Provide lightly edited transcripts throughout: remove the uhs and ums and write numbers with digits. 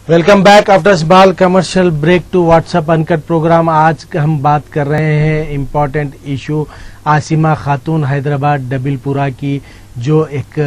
Welcome back after small commercial break to WhatsApp uncut program. आज हम बात कर रहे हैं इम्पोर्टेंट इशू आसिमा खातून हैदराबाद डबिलपुरा की, जो एक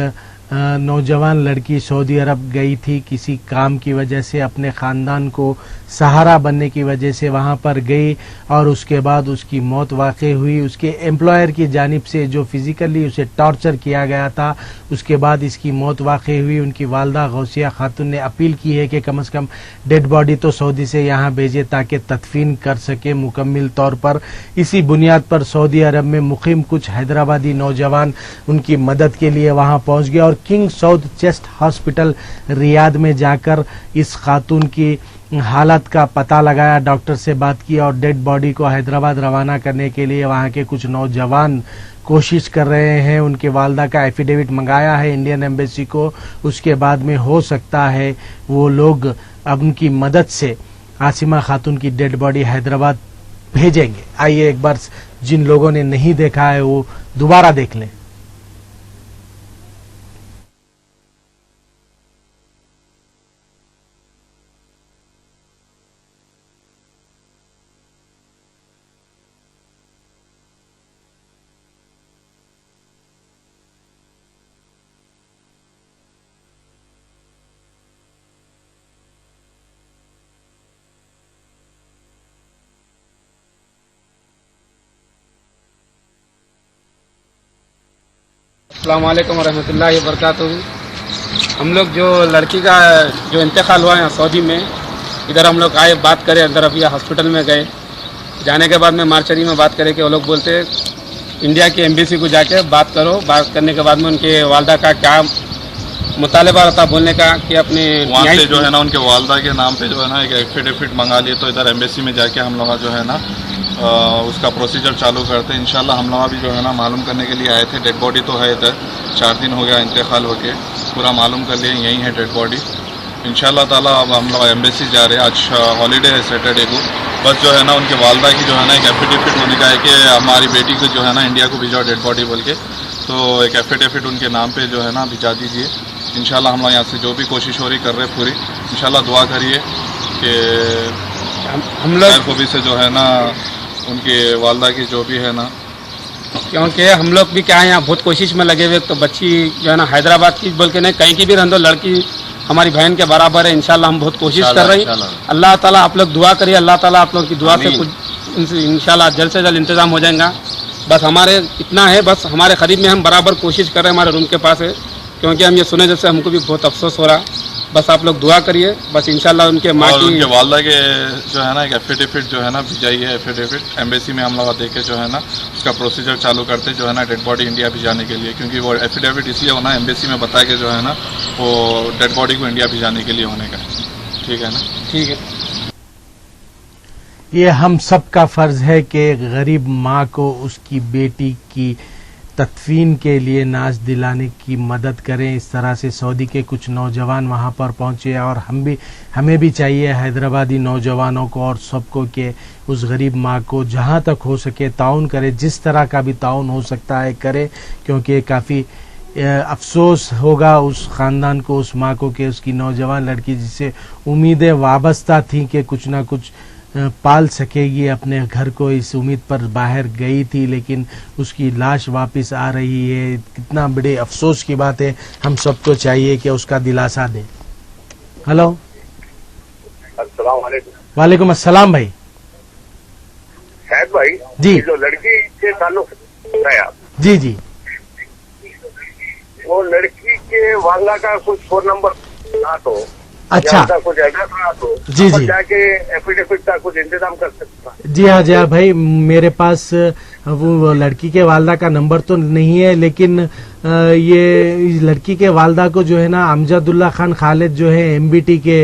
नौजवान लड़की सऊदी अरब गई थी किसी काम की वजह से, अपने ख़ानदान को सहारा बनने की वजह से वहां पर गई और उसके बाद उसकी मौत वाक़ई हुई। उसके एम्प्लॉयर की जानिब से जो फिज़िकली उसे टॉर्चर किया गया था, उसके बाद इसकी मौत वाक़ई हुई। उनकी वालदा गौसिया खातून ने अपील की है कि कम से कम डेड बॉडी तो सऊदी से यहाँ भेजे ताकि तदफीन कर सके मुकम्मल तौर पर। इसी बुनियाद पर सऊदी अरब में मुकीम कुछ हैदराबादी नौजवान उनकी मदद के लिए वहाँ पहुँच गए और king Saud chest hospital Riyadh में जाकर इस खातून की हालत का पता लगाया, डॉक्टर से बात की और डेड बॉडी को हैदराबाद रवाना करने के लिए वहाँ के कुछ नौजवान कोशिश कर रहे हैं। उनके वालदा का एफिडेविट मंगाया है इंडियन एम्बेसी को। उसके बाद में हो सकता है वो लोग अब उनकी मदद से आसिमा खातून की डेड बॉडी हैदराबाद भेजेंगे। आइए एक बार जिन लोगों ने नहीं देखा है वो दोबारा देख लें। अस्सलाम वालेकुम रहमतुल्लाहि व बरकातुहू। हम लोग जो लड़की का जो इंतकाल हुआ है सऊदी में, इधर हम लोग आए बात करें, अंदर अभी हॉस्पिटल में गए। जाने के बाद में मार्चरी में बात करें कि वो लोग बोलते इंडिया की एम्बेसी को जाके बात करो। बात करने के बाद में उनके वालदा का क्या मुतालबा रहता बोलने का कि अपने वहाँ से जो है ना उनके वालदा के नाम पे जो है ना एक एफिडेविट मंगा लिए, तो इधर एम्बेसी में जाके हम लोग जो है ना उसका प्रोसीजर चालू करते हैं। इंशाल्लाह हम लोग भी जो है ना मालूम करने के लिए आए थे। डेड बॉडी तो है इधर, 4 दिन हो गया इंतकाल होके, पूरा मालूम कर लिए यही है डेड बॉडी। इंशाल्लाह ताला अब हम लोग एम्बेसी जा रहे हैं। आज हॉलीडे है सैटरडे को। बस जो है ना उनके वालदा की जो है ना एक एफिडेविट होने का है कि हमारी बेटी को जो है ना इंडिया को भिजाओ डेड बॉडी बोल के, तो एक एफिडेविट उनके नाम पे जो है ना भिजा दीजिए। इंशाल्लाह हम लोग यहाँ से जो भी कोशिश हो रही कर रहे पूरी। इंशाल्लाह दुआ करिए कि हम लोग को भी से जो है ना उनके वालदा की जो भी है ना, क्योंकि हम लोग भी क्या है यहाँ बहुत कोशिश में लगे हुए। तो बच्ची जो है ना हैदराबाद की बोल के नहीं, कहीं की भी रहने दो, लड़की हमारी बहन के बराबर है। इंशाल्लाह हम बहुत कोशिश कर रहे हैं। अल्लाह ताला आप लोग दुआ करिए, अल्लाह ताला आप लोग की दुआ से कुछ इंशाल्लाह जल्द से जल्द इंतजाम हो जाएगा। बस हमारे इतना है, बस हमारे करीब में हम बराबर कोशिश कर रहे हैं, हमारे रूम के पास है। क्योंकि हम ये सुने जैसे हमको भी बहुत अफसोस हो रहा। बस आप लोग दुआ करिए, बस इंशाल्लाह उनके माँ की उनके वालदा के जो है ना एक एफिडेविट जो है ना भिजाइए। एफिडेविट एम्बेसी में हम लोग देखे जो है ना उसका प्रोसीजर चालू करते जो है ना डेड बॉडी इंडिया भिजाने के लिए, क्योंकि वो एफिडेविट इसलिए होना एम्बेसी में बता के जो है ना वो डेड बॉडी को इंडिया भिजाने के लिए होने का। ठीक है ना? ठीक है। ये हम सब का फर्ज है कि गरीब माँ को उसकी बेटी की तदफीन के लिए नाज दिलाने की मदद करें। इस तरह से सऊदी के कुछ नौजवान वहाँ पर पहुँचे और हमें भी चाहिए हैदराबादी नौजवानों को और सबको कि उस गरीब माँ को जहाँ तक हो सके ताउन करें, जिस तरह का भी ताउन हो सकता है करें, क्योंकि काफ़ी अफसोस होगा उस ख़ानदान को, उस माँ को कि उसकी नौजवान लड़की जिससे उम्मीदें वाबस्ता थी कि कुछ ना कुछ पाल सकेगी अपने घर को, इस उम्मीद पर बाहर गई थी, लेकिन उसकी लाश वापस आ रही है। कितना बड़े अफसोस की बात है। हम सबको चाहिए कि उसका दिलासा दें। हेलो, अस्सलाम वालेकुम। वालेकुम अस्सलाम भाई। शायद भाई जी, जो लड़की के ताल्लुक है आप, जी जी, वो लड़की के वाला का कुछ फोन नंबर था तो अच्छा, कुछ एड्रेस था तो जी जी, जाके एफिडेविट का कुछ इंतजाम कर सकता। जी हाँ भाई, मेरे पास वो लड़की के वालदा का नंबर तो नहीं है, लेकिन ये लड़की के वालदा को जो है ना अमजदुल्ला खान खालिद जो है एमबीटी के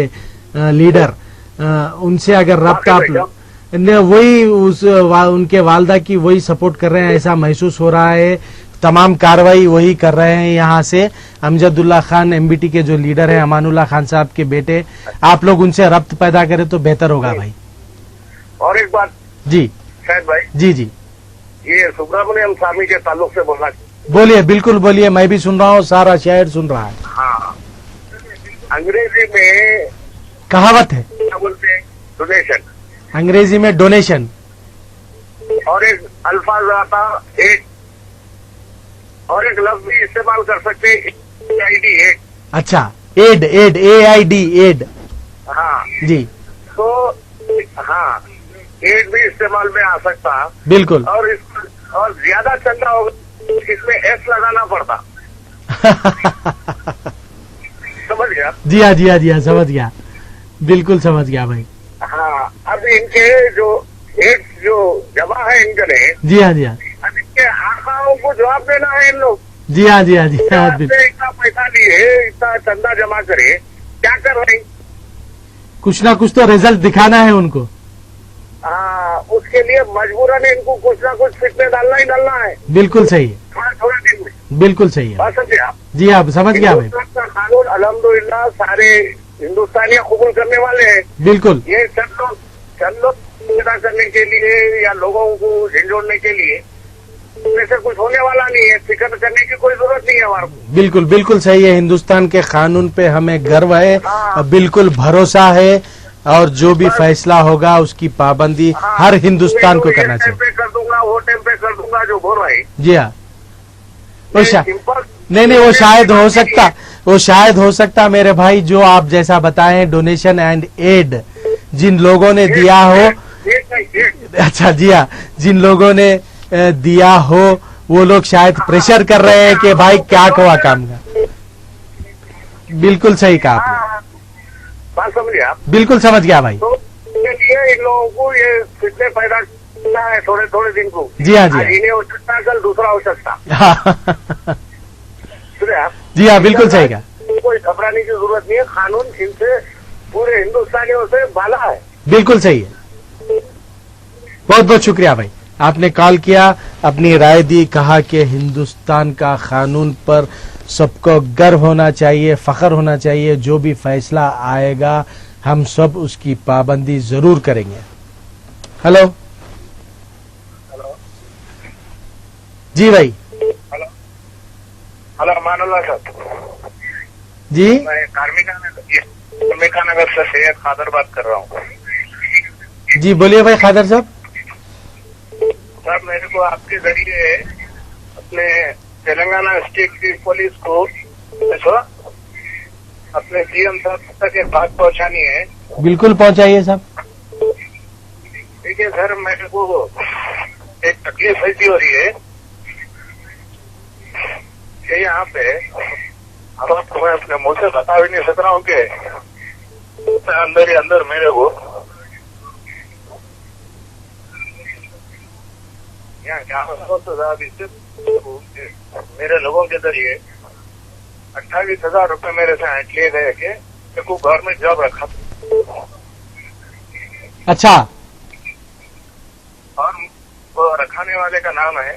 लीडर, उनसे अगर रब्त आप वही उनके वालदा की वही सपोर्ट कर रहे हैं, ऐसा महसूस हो रहा है। तमाम कार्रवाई वही कर रहे हैं यहाँ से। अमजदुल्ला खान एमबीटी के जो लीडर हैं, अमानुल्लाह खान साहब के बेटे, आप लोग उनसे रब्त पैदा करें तो बेहतर होगा भाई। और एक बात जी शायद भाई, जी जी, ये सुब्रमण्यम स्वामी के ताल्लुक से बोलना। बोलिए, बिल्कुल बोलिए, मैं भी सुन रहा हूँ, सारा शहर सुन रहा है। हाँ, अंग्रेजी में कहावत है, क्या बोलते हैं, डोनेशन, अंग्रेजी में डोनेशन। और एक अल्फाज आता एड, और एक लफ्ज भी इस्तेमाल कर सकते हैं AID, एड। अच्छा, एड, एड, AID, एड। हाँ जी तो हाँ, एड भी इस्तेमाल में आ सकता, बिल्कुल। और ज्यादा चंदा होगा इसमें एस लगाना पड़ता। समझ गया? जी हाँ, जी हाँ, जी हाँ, समझ गया, बिल्कुल समझ गया भाई। हाँ, अब इनके जो एड जो जमा है इनके लिए, जी हाँ, जी हाँ, अब इनके आकाओं को जवाब देना है इन लोग। जी हाँ, जी हाँ, जी हाँ, आपसे इतना पैसा लिए, इतना चंदा जमा करे, क्या कर रहे हैं? कुछ ना कुछ तो रिजल्ट दिखाना है उनको। हाँ, उसके लिए मजबूरन इनको कुछ ना कुछ फिटने डालना ही डालना है, बिल्कुल सही है, थोड़े दिन में। बिल्कुल सही है। बात समझे आप? जी हाँ, समझ गया भाई, हिंदुस्तान का कानून अल्हम्दुलिल्लाह सारे हिंदुस्तानी कबूल करने वाले हैं। बिल्कुल। ये चंद लोग पैदा करने के लिए या लोगों को झंझोड़ने के लिए ऐसे कुछ होने वाला नहीं है, फिक्र करने की कोई जरूरत नहीं है हमारे को। बिल्कुल, बिल्कुल सही है। हिंदुस्तान के कानून पे हमें गर्व है, हाँ। बिल्कुल भरोसा है, और जो भी फैसला होगा उसकी पाबंदी हाँ, हर हिंदुस्तान को ये करना टाइम चाहिए। पे कर दूंगा, वो टाइम पे कर दूंगा जो बोल रहे हैं। जी हाँ, वो सिंपल नहीं, वो शायद हो सकता, वो शायद हो सकता मेरे भाई, जो आप जैसा बताएं डोनेशन एंड एड जिन लोगों ने दिया हो, अच्छा जी हाँ, जिन लोगों ने दिया हो वो लोग शायद प्रेशर कर रहे हैं कि भाई क्या हुआ काम का। बिल्कुल सही कहा आपने, हाँ, बात समझिए आप? बिल्कुल समझ गया भाई। तो इसके लिए इन लोगों को ये फिटने पैदा करना है थोड़े थोड़े दिन को। जी हाँ, जी हाँ। आज इन्हें हो सकता, कल दूसरा हो सकता। हाँ, सुने आप? जी हाँ, बिल्कुल सही कहा, कोई घबराने की जरूरत नहीं है, कानून इनसे पूरे हिंदुस्तानियों से बाला है। बिल्कुल सही है। बहुत बहुत शुक्रिया भाई, आपने कॉल किया, अपनी राय दी, कहा कि हिंदुस्तान का कानून पर सबको गर्व होना चाहिए, फख्र होना चाहिए, जो भी फैसला आएगा हम सब उसकी पाबंदी जरूर करेंगे। हेलो जी भाई। हेलो मानुल्लाह साहब जी मैं कार्मिका नगर से सैयद खादर बात कर रहा हूँ। जी बोलिए भाई खादर साहब। सर मेरे को आपके जरिए अपने तेलंगाना स्टेट की पुलिस को अपने सीएम साहब तक एक बात पहुंचानी है। बिल्कुल पहुंचाइए साहब। ठीक है सर, मेरे को एक तकलीफ ऐसी हो रही है कि यहाँ पे अब आपको मैं अपने मुंह से बता भी नहीं सक रहा हूँ कि अंदर ही अंदर मेरे को यहाँ क्या तो साहब इससे मेरे लोगों के जरिए 28,000 रुपए मेरे से ऐंठ लिए गए कि मेरे को गवर्नमेंट जॉब रखा। अच्छा, और वो रखाने वाले का नाम है,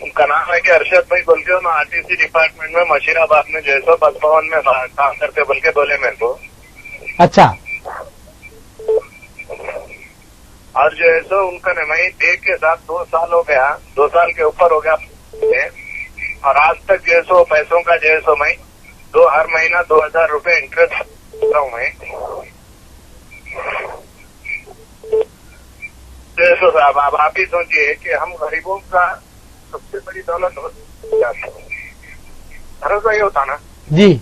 उनका नाम है कि अरशद भाई बोल के, मैं आरटीसी डिपार्टमेंट में मशीराबाद में जैसो बस भवन में काम करते बोल के बोले मेरे को। अच्छा, और जो है सो उनका मैं देख के साथ 2 साल हो गया, 2 साल के ऊपर हो गया, और आज तक जो है सो पैसों का जो है सो मैं हर महीना 2,000 रुपए इंटरेस्ट कर रहा हूँ मैं। तो साहब आप ही सोचिए कि हम गरीबों का सबसे बड़ी दौलत भरोसा ही होता ना। जी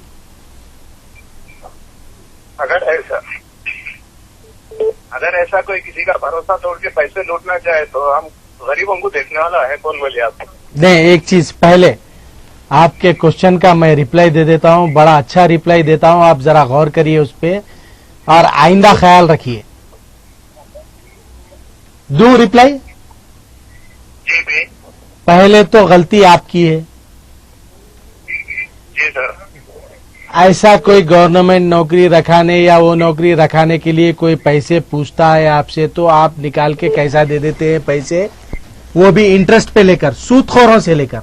अगर ऐसा कोई किसी का भरोसा तोड़ के पैसे लूटना चाहे तो हम गरीबों को देखने वाला है कौन, बोलिए आप? नहीं, एक चीज पहले आपके क्वेश्चन का मैं रिप्लाई दे देता हूँ, बड़ा अच्छा रिप्लाई देता हूँ, आप जरा गौर करिए उस पे और आइंदा ख्याल रखिए। दूं रिप्लाई? जी भी। पहले तो गलती आपकी है। जी सर। ऐसा कोई गवर्नमेंट नौकरी रखाने या वो नौकरी रखाने के लिए कोई पैसे पूछता है आपसे तो आप निकाल के कैसा दे देते हैं पैसे, वो भी इंटरेस्ट पे लेकर, सूदखोरों से लेकर।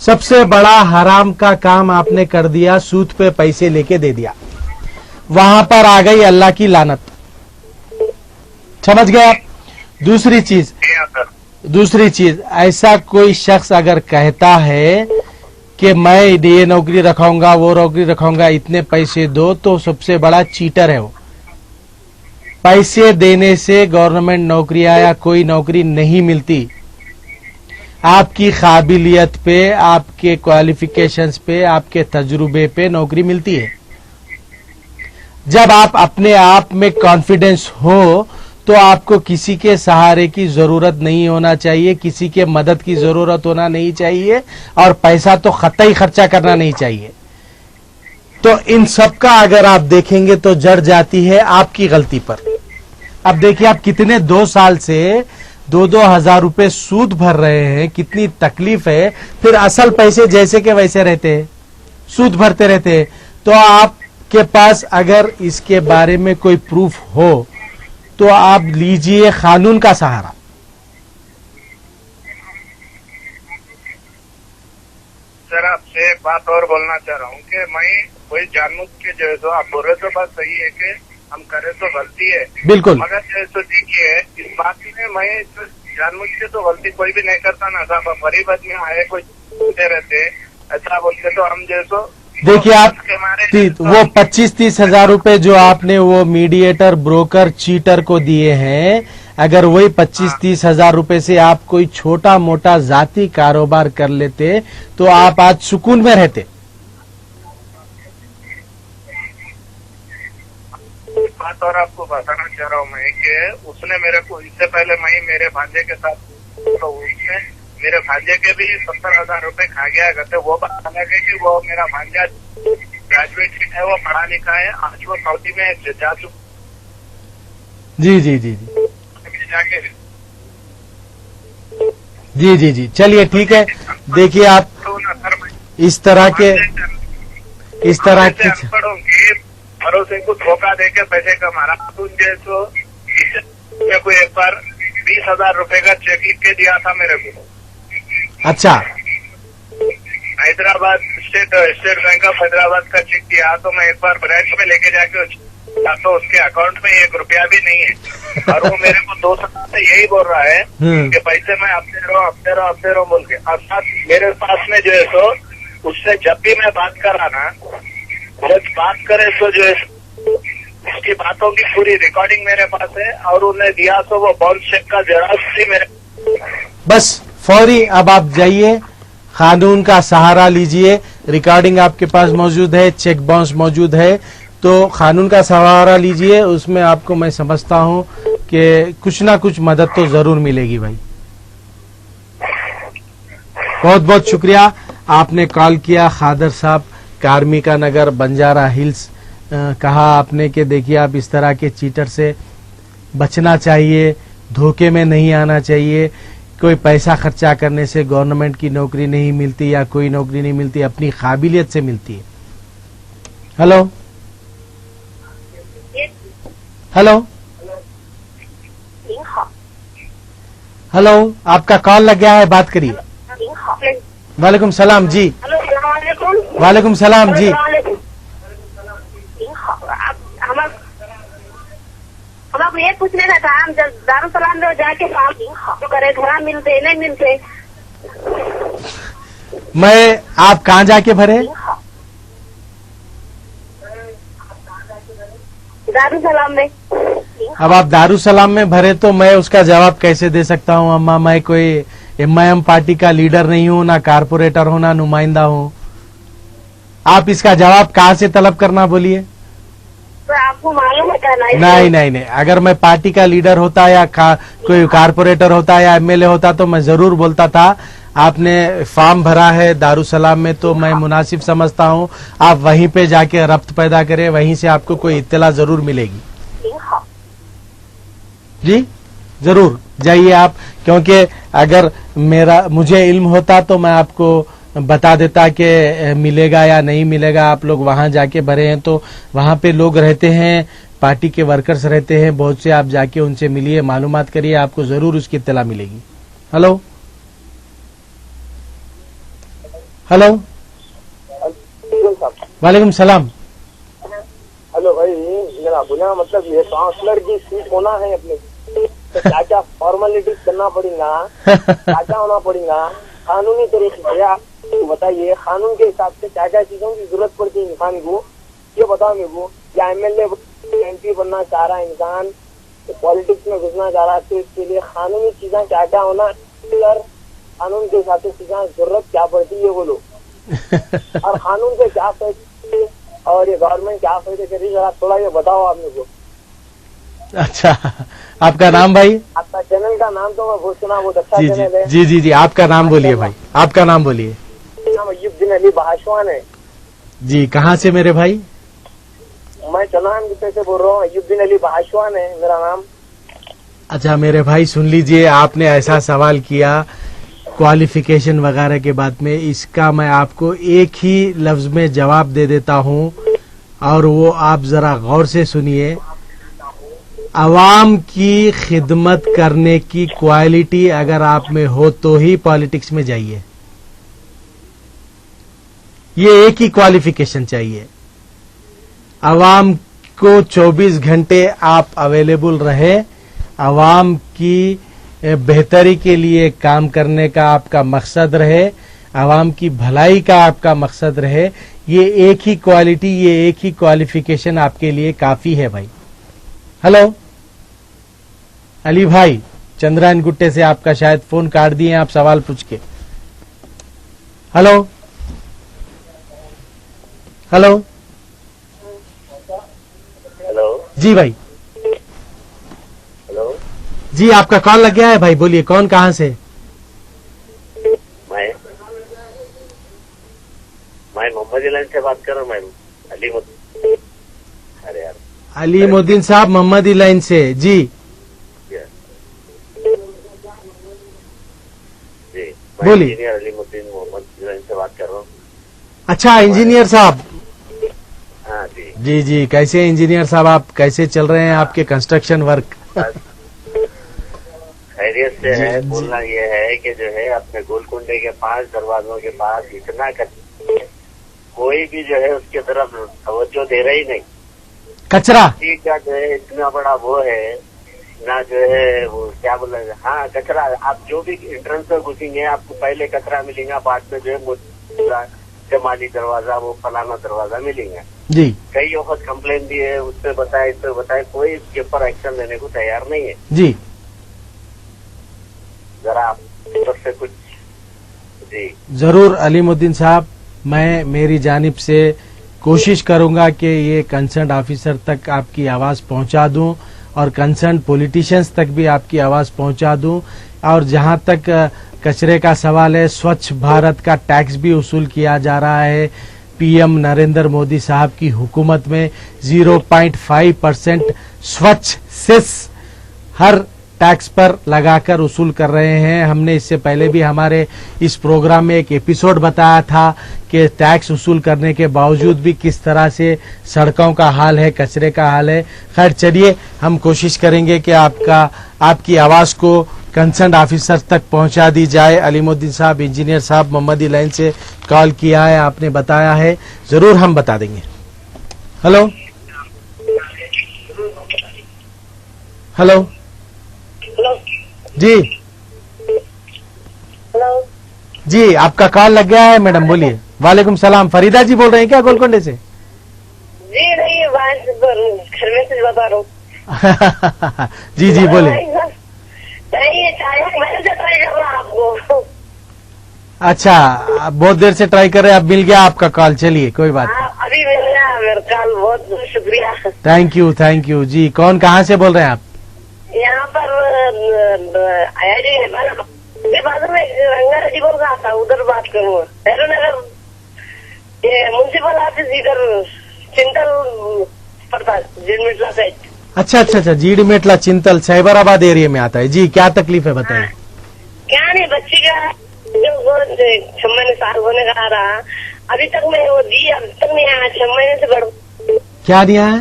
सबसे बड़ा हराम का काम आपने कर दिया, सूद पे पैसे लेके दे दिया, वहां पर आ गई अल्लाह की लानत। समझ गए आप? दूसरी चीज, ऐसा कोई शख्स अगर कहता है कि मैं ये नौकरी रखाऊंगा वो नौकरी रखाऊंगा, इतने पैसे दो, तो सबसे बड़ा चीटर है वो। पैसे देने से गवर्नमेंट नौकरियां या कोई नौकरी नहीं मिलती। आपकी काबिलियत पे, आपके क्वालिफिकेशंस पे, आपके तजुर्बे पे नौकरी मिलती है। जब आप अपने आप में कॉन्फिडेंस हो तो आपको किसी के सहारे की जरूरत नहीं होना चाहिए, किसी के मदद की जरूरत होना नहीं चाहिए, और पैसा तो कतई खर्चा करना नहीं चाहिए। तो इन सब का अगर आप देखेंगे तो जड़ जाती है आपकी गलती पर। अब देखिए आप कितने 2 साल से 2-2 हजार रुपए सूद भर रहे हैं, कितनी तकलीफ है, फिर असल पैसे जैसे के वैसे रहते हैं, सूद भरते रहते हैं। तो आपके पास अगर इसके बारे में कोई प्रूफ हो तो आप लीजिए कानून का सहारा। सर आपसे एक बात और बोलना चाह रहा हूँ कि मैं कोई जानबूझ के जो है सो आप बोल रहे तो बात सही है कि हम करे तो गलती है, बिल्कुल, मगर जो है सो देखिए इस बात में मैं जानबूझ के तो गलती कोई भी नहीं करता ना साहब। गरीब आदमी आए कोई रहते ऐसा बोलते तो हम जो है सो देखिए आप वो 25-30 हजार रुपए जो आपने वो मीडिएटर, ब्रोकर, चीटर को दिए हैं, अगर वही 25-30 हजार रुपए से आप कोई छोटा मोटा जाती कारोबार कर लेते तो आप आज सुकून में रहते। बात और आपको बताना चाह रहा हूँ मैं कि उसने मेरे को, इससे पहले मैं मेरे भांजे के साथ, तो उसने मेरे भांजे के भी 70,000 रुपए खा गया करते। वो बात अलग है कि वो मेरा भांजा ग्रेजुएट है, वो पढ़ा लिखा है, आज वो सऊदी में जा चुका। जी जी जी जी जाके जी जी जी चलिए ठीक है। देखिए आप इस तरह के भरोसे को धोखा दे के पैसे कमा रहा। तुझे तो कोई एक बार 20,000 रुपए का चेक लिख के दिया था मेरे को। अच्छा, Hyderabad state bank of Hyderabad का चेक दिया, तो मैं एक बार ब्रांच में लेके जाके तो उसके अकाउंट में 1 रुपया भी नहीं है, और वो मेरे को 2 साल से यही बोल रहा है कि पैसे मैं अपने रहो बोल के। और साथ मेरे पास में जो है सो उससे जब भी मैं बात कर रहा ना, जब बात करे तो जो है उसकी बातों की पूरी रिकॉर्डिंग मेरे पास है, और उन्हें दिया तो वो बाउंस चेक का जेरॉक्स भी मेरे। बस फौरी अब आप जाइए, कानून का सहारा लीजिए, रिकॉर्डिंग आपके पास मौजूद है, चेक बाउंस मौजूद है, तो कानून का सहारा लीजिए। उसमें आपको मैं समझता हूं कि कुछ ना कुछ मदद तो जरूर मिलेगी भाई। बहुत बहुत शुक्रिया, आपने कॉल किया। खादर साहब, कार्मिका नगर, बंजारा हिल्स, कहा आपने कि देखिए आप इस तरह के चीटर से बचना चाहिए, धोखे में नहीं आना चाहिए। कोई पैसा खर्चा करने से गवर्नमेंट की नौकरी नहीं मिलती या कोई नौकरी नहीं मिलती, अपनी काबिलियत से मिलती है। हेलो हेलो हेलो, आपका कॉल लग गया है, बात करिए। वालेकुम सलाम जी। वालेकुम सलाम जी। हम ये पूछने का था, हम दारुसलाम में जाके काम तो करे, घर मिलते नहीं मिलते। मैं, आप कहाँ जाके भरे? दारुसलाम में। अब आप दारुसलाम में भरे तो मैं उसका जवाब कैसे दे सकता हूँ अम्मा? मैं कोई MIM पार्टी का लीडर नहीं हूँ, ना कारपोरेटर हूँ, ना नुमाइंदा हूँ। आप इसका जवाब कहाँ से तलब करना बोलिए? तो आपको मालूम है नहीं नहीं नहीं, अगर मैं पार्टी का लीडर होता या कोई कारपोरेटर होता या MLA होता तो मैं जरूर बोलता था। आपने फॉर्म भरा है दारुसलाम में तो मैं मुनासिब समझता हूँ आप वहीं पे जाके रब्त पैदा करें, वहीं से आपको कोई इत्तला जरूर मिलेगी। जी जरूर जाइए आप, क्योंकि अगर मुझे इल्म होता तो मैं आपको बता देता कि मिलेगा या नहीं मिलेगा। आप लोग वहां जाके भरे हैं तो वहां पे लोग रहते हैं, पार्टी के वर्कर्स रहते हैं बहुत से, आप जाके उनसे मिलिए, मालूमात करिए, आपको जरूर उसकी इत्तला मिलेगी। हेलो हेलो, वालेकुम सलाम। हेलो भाई, मेरा बोला मतलब ये काउंसलर की सीट होना है अपने, तो क्या फॉर्मेलिटीज करना पड़ेगा, क्या होना पड़ेगा, कानूनी तरीके से तो बताइए कानून के हिसाब से क्या क्या चीजों की जरूरत पड़ती है इंसान को, ये बताओ मेरे को। या एमएलए MP बनना चाह रहा है इंसान, तो पॉलिटिक्स में घुसना चाह रहा है, तो इसके लिए कानूनी चीजें क्या क्या होना, कानून के हिसाब से चीजें जरूरत क्या पड़ती है बोलो। और कानून से क्या फायदे और ये गवर्नमेंट क्या फायदे कर रही है, थोड़ा ये बताओ आप मेरे को। अच्छा, आपका नाम भाई? आपका चैनल का नाम तो मैं बहुत सुना, बहुत अच्छा जी चैनल है। जी जी जी, आपका नाम बोलिए भाई, आपका नाम बोलिए। नाम अय्यूबद्दीन अली भाषवान है जी, कहाँ से मेरे भाई? मैं चौलान गुप्ते से बोल रहा हूँ, अय्यूबद्दीन अली भाषवान है मेरा नाम। अच्छा मेरे भाई सुन लीजिए, आपने ऐसा सवाल किया क्वालिफिकेशन वगैरह के बाद में, इसका मैं आपको एक ही लफ्ज में जवाब दे देता हूँ और वो आप जरा गौर से सुनिए। अवाम की खिदमत करने की क्वालिटी अगर आप में हो तो ही पॉलिटिक्स में जाइए। ये एक ही क्वालिफिकेशन चाहिए, अवाम को 24 घंटे आप अवेलेबल रहे, अवाम की बेहतरी के लिए काम करने का आपका मकसद रहे, अवाम की भलाई का आपका मकसद रहे। ये एक ही क्वालिटी, ये एक ही क्वालिफिकेशन आपके लिए काफी है भाई। हेलो अली भाई, चंद्रायन गुट्टे से आपका शायद फोन काट दिए आप सवाल पूछ के। हेलो हेलो हेलो जी भाई। हेलो जी आपका कॉल लग गया है भाई, बोलिए कौन कहाँ से? मैं मोहम्मद इलान से बात कर रहा हूँ। मैं अलीमुद्दीन। अरे यार अलीमुद्दीन साहब मोहम्मद इलाइन से। जी जी, बोलिए। इंजीनियर अलीमुद्दीन मोहम्मद इलान से बात कर रहा हूँ। अच्छा इंजीनियर साहब। हाँ जी जी जी, कैसे इंजीनियर साहब आप, कैसे चल रहे हैं आपके कंस्ट्रक्शन वर्क? खैरियत से है। बोलना ये है कि जो है अपने गोलकुंडे के 5 दरवाजों के पास इतना कोई भी जो है उसके तरफ तवज्जो दे रही नहीं। कचरा ठीक है, जो है इतना बड़ा वो है ना, जो है वो क्या बोला, हाँ कचरा। आप जो भी एंट्रेंस में घुसेंगे आपको पहले कचरा मिलेगा, बाद में जो है जमाली दरवाजा, वो फलाना दरवाजा मिलेगा। जी कई वक्त कंप्लेन दी है, उससे बताए इससे बताए, कोई इसके ऊपर एक्शन लेने को तैयार नहीं है। जी जरा आप तरफ से कुछ। जी जरूर अलीमुद्दीन साहब, मैं मेरी जानिब से कोशिश करूंगा कि ये कंसर्न ऑफिसर तक आपकी आवाज पहुंचा दूं और कंसर्न पॉलिटिशियंस तक भी आपकी आवाज पहुंचा दूं। और जहां तक कचरे का सवाल है, स्वच्छ भारत का टैक्स भी वसूल किया जा रहा है। पीएम नरेंद्र मोदी साहब की हुकूमत में 0.5% स्वच्छ सेस हर टैक्स पर लगाकर वसूल कर रहे हैं। हमने इससे पहले भी हमारे इस प्रोग्राम में एक एपिसोड बताया था कि टैक्स वसूल करने के बावजूद भी किस तरह से सड़कों का हाल है, कचरे का हाल है। खैर चलिए, हम कोशिश करेंगे कि आपकी आवाज को कंसर्न ऑफिसर तक पहुंचा दी जाए। अलीमुद्दीन साहब, इंजीनियर साहब मोहम्मद इलाइन से कॉल किया है, आपने बताया है, जरूर हम बता देंगे। हेलो हेलो हेलो जी हेलो जी, आपका कॉल लग गया है मैडम, बोलिए। वालेकुम सलाम, फरीदा जी बोल रहे हैं क्या गोलकोंडे से? जी नहीं, घर में से बता रहा हूँ। जी जी बोलिए। नहीं, मैंने से ट्राई कर रहा आपको। अच्छा, बहुत देर से ट्राई कर रहे हैं, अब मिल गया आपका कॉल, चलिए कोई बात नहीं। हाँ, अभी मिल गया मेरा कॉल, बहुत बहुत शुक्रिया। थैंक यू जी। कौन कहाँ से बोल रहे हैं आप? यहाँ पर आया जी के बाद में रंगारा जी बोल रहा था, उधर बात करूँ। नगर ये म्यूनसिपल ऑफिस इधर चिंतल पड़ता है, जिनमिटला साइड। अच्छा, जीडी मेटला चिंतल साइबराबाद एरिया में आता है जी। क्या तकलीफ है बताइए। क्या नहीं, बच्ची का जो 6 महीने साल होने का आ रहा, अभी तक मैं वो दी, अभी तक नहीं आया। 6 महीने से बढ़ क्या दिया है?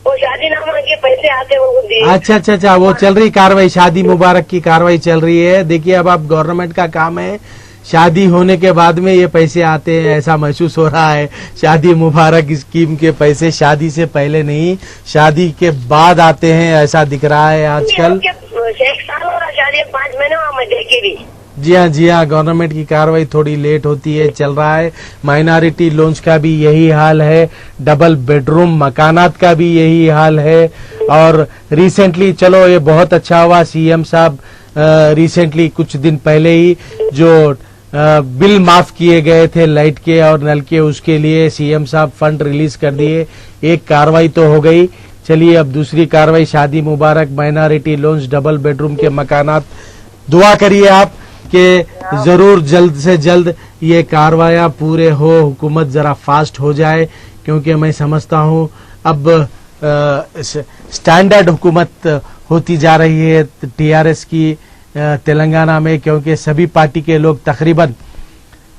वो शादी नामा के पैसे आते वो दिए। अच्छा, वो चल रही कार्रवाई, शादी मुबारक की कार्रवाई चल रही है। देखिए अब आप गवर्नमेंट का काम है, शादी होने के बाद में ये पैसे आते हैं, ऐसा महसूस हो रहा है। शादी मुबारक स्कीम के पैसे शादी से पहले नहीं, शादी के बाद आते हैं, ऐसा दिख रहा है आजकल। 1 साल हो रहा शादी, 5 महीने हुआ मैं देखे भी। जी हाँ, गवर्नमेंट की कार्रवाई थोड़ी लेट होती है, चल रहा है। माइनॉरिटी लोन्स का भी यही हाल है, डबल बेडरूम मकानात का भी यही हाल है। और रिसेंटली चलो ये बहुत अच्छा हुआ, सीएम साहब रिसेंटली कुछ दिन पहले ही जो बिल माफ किए गए थे लाइट के और नल के, उसके लिए सीएम साहब फंड रिलीज कर दिए। एक कार्रवाई तो हो गई, चलिए अब दूसरी कार्रवाई शादी मुबारक, माइनॉरिटी लोन्स, डबल बेडरूम के मकानात। दुआ करिए आप कि जरूर जल्द से जल्द ये कार्रवाइयां पूरे हो, हुकूमत जरा फास्ट हो जाए, क्योंकि मैं समझता हूँ अब स्टैंडर्ड हुकूमत होती जा रही है टीआरएस की तेलंगाना में, क्योंकि सभी पार्टी के लोग तकरीबन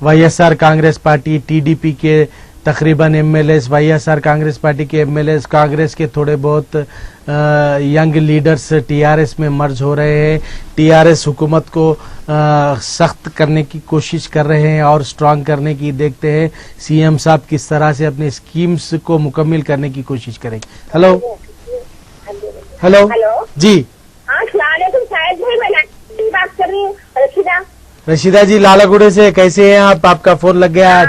वाईएसआर कांग्रेस पार्टी, टीडीपी के तकरीबन एमएलएस, वाईएसआर कांग्रेस पार्टी के एमएलएस, कांग्रेस के थोड़े बहुत यंग लीडर्स टीआरएस में मर्ज हो रहे हैं। टीआरएस हुकूमत को सख्त करने की कोशिश कर रहे हैं और स्ट्रांग करने की। देखते हैं सीएम साहब किस तरह से अपने स्कीम्स को मुकम्मल करने की कोशिश करेंगे। हेलो हेलो हेलो जी, हाँ तुम शायद नहीं, मैं बात कर रही हूँ रशीदा जी लालागुड़े से। कैसे हैं आप? आपका फोन लग गया आज।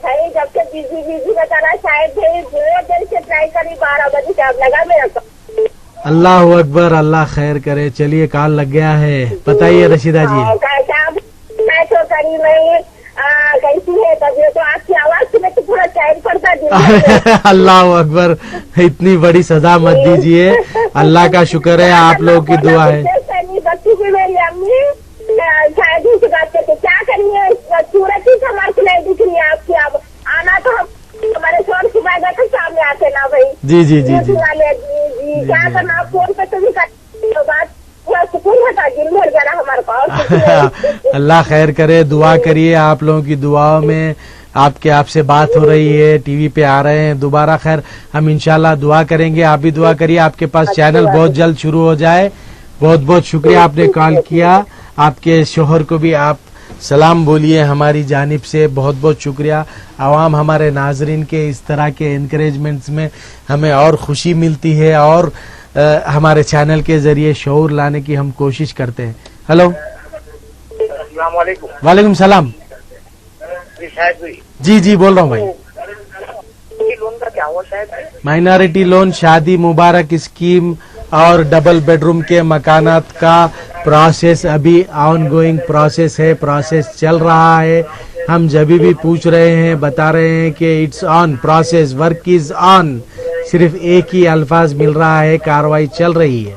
भाई जब से बिजी बताना, शायद भाई बहुत देर से ट्राई करी, 12 बजे से अब लगा मेरा। अल्लाह अकबर, अल्लाह खैर करे। चलिए कॉल लग गया है, बताइए रशीदा जी। मैं तो करी मैं कैसी है तबीयत? तो आपकी आवाज में तो पूरा चैन पड़ता है। अल्लाह अकबर, इतनी बड़ी सजा मत दीजिए, अल्लाह का शुक्र है, आप लोगों की दुआ है। बच्ची की मेरी अम्मी शायद ही से बात करते, क्या करिए, सूरत ही हमारे को नहीं दिख रही है आपकी। अब आना तो हम हमारे शोर की बात तो सामने आते ना भाई। जी जी जी जी, क्या करना, फोन पे तो भी बात सुकून होता, दिल भर जाना हमारे पास। अल्लाह खैर करे, दुआ करिए, आप लोगों की दुआओं में आपसे बात हो रही है, टीवी पे आ रहे हैं दोबारा। खैर हम इंशाल्लाह दुआ करेंगे, आप भी दुआ करिए आपके पास चैनल बहुत जल्द शुरू हो जाए। बहुत बहुत शुक्रिया आपने कॉल किया, आपके शोहर को भी आप सलाम बोलिए हमारी जानिब से। बहुत बहुत शुक्रिया। आवाम हमारे नाजरीन के इस तरह के इनकरेजमेंट्स में हमें और खुशी मिलती है और हमारे चैनल के जरिए शऊर लाने की हम कोशिश करते हैं। हेलो, अस्सलाम वालेकुम। वालेकुम सलाम। जी जी बोल रहा हूँ भाई। लोन का क्या हुआ? शायद माइनॉरिटी लोन, शादी मुबारक स्कीम और डबल बेडरूम के मकानात का प्रोसेस अभी ऑनगोइंग प्रोसेस है, प्रोसेस चल रहा है। हम जब भी पूछ रहे हैं बता रहे हैं कि it's on process, work is on. सिर्फ एक ही अल्फाज मिल रहा है, कार्रवाई चल रही है।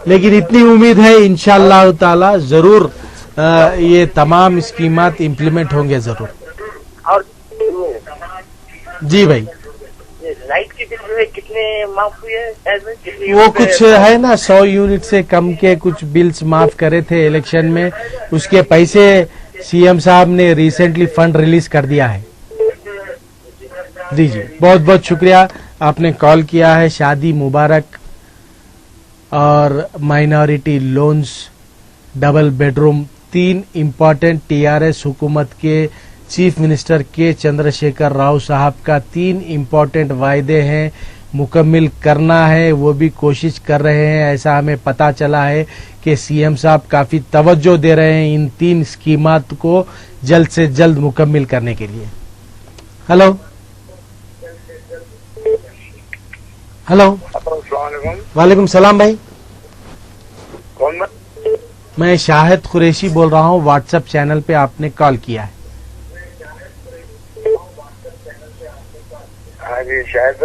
लेकिन इतनी उम्मीद है इंशाअल्लाह ताला जरूर ये तमाम स्कीमात इम्प्लीमेंट होंगे जरूर। और जी भाई, लाइट की बिल जो है कितने माफ हुए हैं? वो कुछ है ना 100 यूनिट से कम के कुछ बिल्स माफ करे थे इलेक्शन में, उसके पैसे सीएम साहब ने रिसेंटली फंड रिलीज कर दिया है। जी जी, बहुत बहुत शुक्रिया आपने कॉल किया है। शादी मुबारक और minority loans, double bedroom, 3 important TRS हुकूमत के चीफ मिनिस्टर के चंद्रशेखर राव साहब का 3 इम्पोर्टेंट वायदे हैं, मुकम्मल करना है, वो भी कोशिश कर रहे हैं। ऐसा हमें पता चला है कि सीएम साहब काफी तवज्जो दे रहे हैं इन 3 स्कीमात को जल्द से जल्द मुकम्मल करने के लिए। हेलो हेलो, वालेकुम सलाम भाई। कौन? मैं शाहिद कुरैशी बोल रहा हूँ, व्हाट्सएप चैनल पे आपने कॉल किया है। हाँ जी, शायद।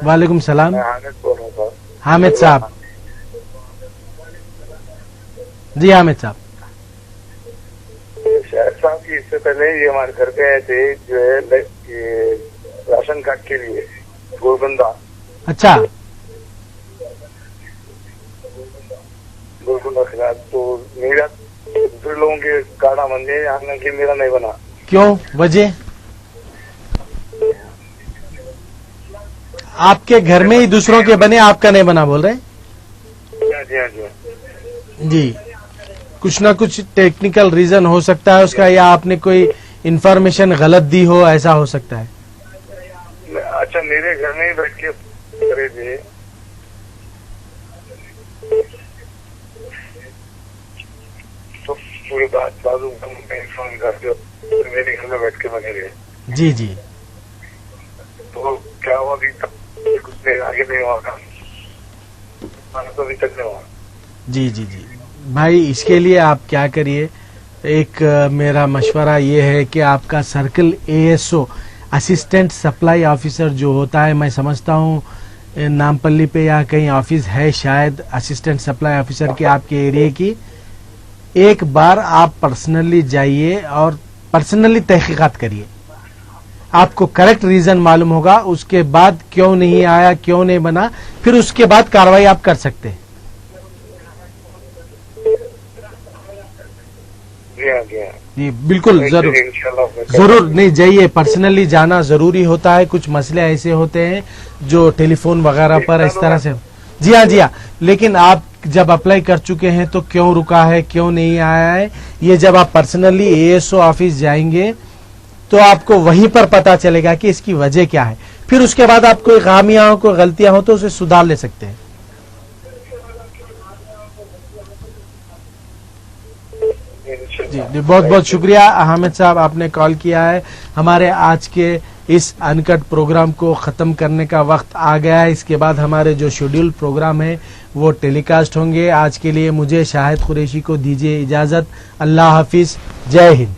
वालेकुम सलाम। मैं हामिद बोल रहा था। हामिद साहब। जी हामिद साहब। शायद साहब की इससे पहले ये हमारे घर पे आए थे, जो है ये राशन कार्ड के लिए गोलकुंडा। अच्छा, गोलकुंडा खिलाफ तो मेरा दूसरे लोगों के कार्ड बन गए, हालांकि मेरा नहीं बना। क्यों? वजह? आपके घर में ही दूसरों के बने, आपका नहीं बना बोल रहे? जी हाँ जी। जी, कुछ ना कुछ टेक्निकल रीजन हो सकता है उसका, या आपने कोई इंफॉर्मेशन गलत दी हो, ऐसा हो सकता है। अच्छा, मेरे घर में ही बैठ के करे थे। पूरी बात बाजू फोन कर दो, मेरे घर में बैठ के बने रहे। जी जी। तो क्या हुआ अभी तक कुछ नहीं, आगे नहीं हुआ काम, तो अभी तक नहीं हुआ। जी जी जी भाई, इसके लिए आप क्या करिए, एक मेरा मशवरा ये है कि आपका circle ASO assistant supply officer जो होता है, मैं समझता हूँ नामपल्ली पे या कहीं ऑफिस है शायद असिस्टेंट सप्लाई ऑफिसर की आपके एरिया की, एक बार आप पर्सनली जाइए और पर्सनली तहकीकात करिए। आपको करेक्ट रीजन मालूम होगा, उसके बाद क्यों नहीं आया, क्यों नहीं बना, फिर उसके बाद कार्रवाई आप कर सकते हैं। जी बिल्कुल, जरूर नहीं जाइए, पर्सनली जाना जरूरी होता है। कुछ मसले ऐसे होते हैं जो टेलीफोन वगैरह पर इस तरह से। जी हाँ, लेकिन आप जब अप्लाई कर चुके हैं तो क्यों रुका है, क्यों नहीं आया है, ये जब आप पर्सनली ASO ऑफिस जाएंगे तो आपको वहीं पर पता चलेगा कि इसकी वजह क्या है। फिर उसके बाद आप कोई खामियां हो, कोई गलतियां हो तो उसे सुधार ले सकते हैं। जी बहुत बहुत शुक्रिया हामिद साहब, आपने कॉल किया है। हमारे आज के इस अनकट प्रोग्राम को ख़त्म करने का वक्त आ गया है। इसके बाद हमारे जो शेड्यूल प्रोग्राम है वो टेलीकास्ट होंगे। आज के लिए मुझे शाहिद कुरैशी को दीजिए इजाज़त। अल्लाह हाफिज़, जय हिंद।